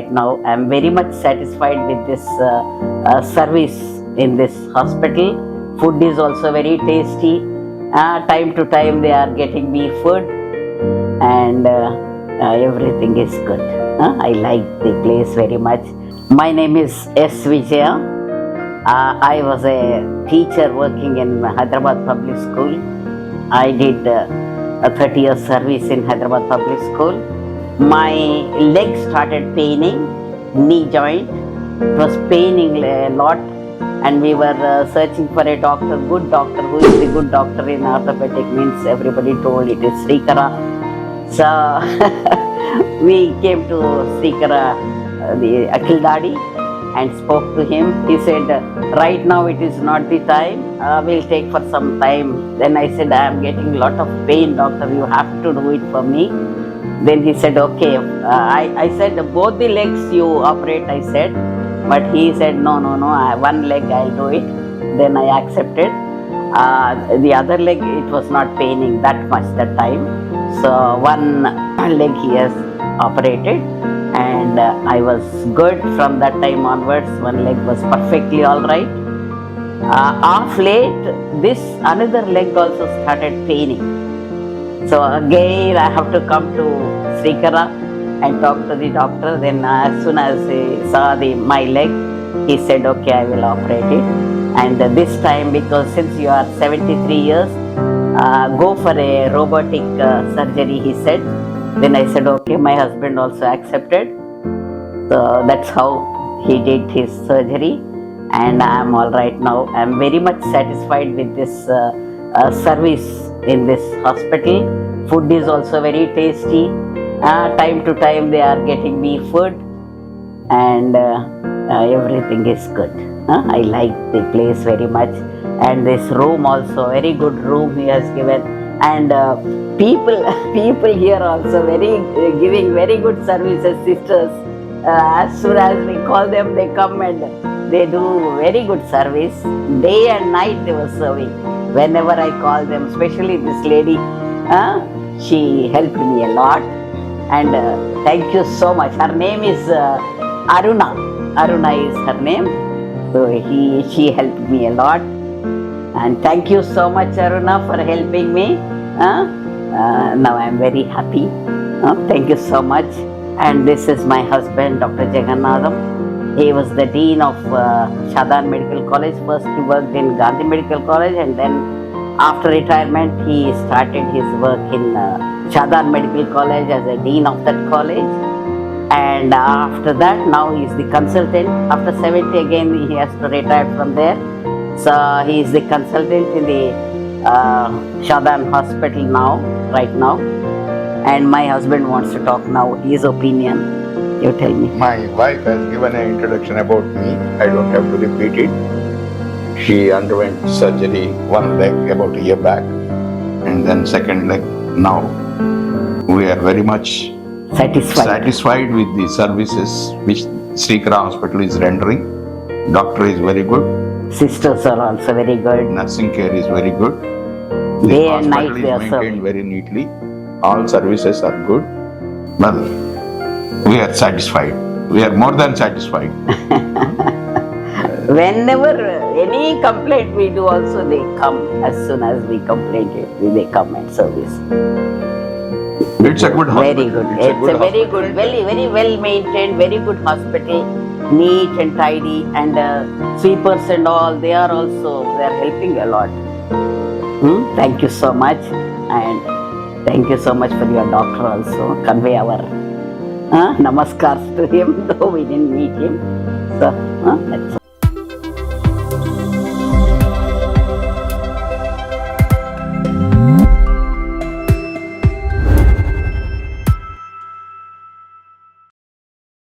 right now. I'm very much satisfied with this service in this hospital. Food is also very tasty. Time to time they are getting me food, and everything is good. I like the place very much. My name is Vijaya. I was a teacher working in Hyderabad Public School. I did a 30 years service in Hyderabad Public School. My leg started paining, knee joint. It was paining a lot, and we were searching for a doctor, good doctor. Who is the good doctor in orthopedic? Means everybody told it is Srikara. So we came to Srikara, the Akhil Dadi, and spoke to him. He said, right now it is not the time, we'll take for some time. Then I said, I am getting a lot of pain, doctor, you have to do it for me. Then he said, okay. I said, both the legs you operate, I said. But he said, no, one leg I'll do it. Then I accepted. The other leg, it was not paining that much that time. So one leg he has operated, and I was good from that time onwards. One leg was perfectly all right. Off late, this another leg also started paining. So again I have to come to Srikara and talk to the doctor. Then as soon as he saw my leg, he said, okay, I will operate it. And this time, because since you are 73 years, go for a robotic surgery, he said. Then I said, okay, my husband also accepted. So that's how he did his surgery, and I am all right now. I am very much satisfied with this service in this hospital. Food is also very tasty. Time to time they are getting me food, and everything is good. I like the place very much, and this room also, very good room he has given. And people here also giving very good services, sisters. As soon as we call them, they come and they do very good service. Day and night they were serving. Whenever I call them, especially this lady, she helped me a lot. And thank you so much. Her name is Aruna. Aruna is her name. So she helped me a lot. And thank you so much, Aruna, for helping me. Now I am very happy. Thank you so much. And this is my husband, Dr. Jagannatham. He was the Dean of Shadan Medical College. First he worked in Gandhi Medical College, and then after retirement he started his work in Shadan Medical College as a Dean of that college. And after that, now he is the consultant. After 70 again he has to retire from there. So he is the consultant in the Shadan Hospital now, right now. And my husband wants to talk now, his opinion. You tell me. My wife has given an introduction about me. I don't have to repeat it. She underwent surgery, one leg about a year back, and then second leg now. We are very much satisfied with the services which Srikara Hospital is rendering. Doctor is very good. Sisters are also very good. Nursing care is very good. Day and night they are maintained serving very neatly. All services are good. Well, we are satisfied. We are more than satisfied. Whenever any complaint we do also, they come. As soon as we complain it, they come and service. It's a good hospital. Very good. It's a very good, very well maintained, very good hospital. Neat and tidy, and sweepers and all, they are helping a lot. Thank you so much, and thank you so much for your doctor also. Convey our namaskars to him, though we didn't meet him. So that's all.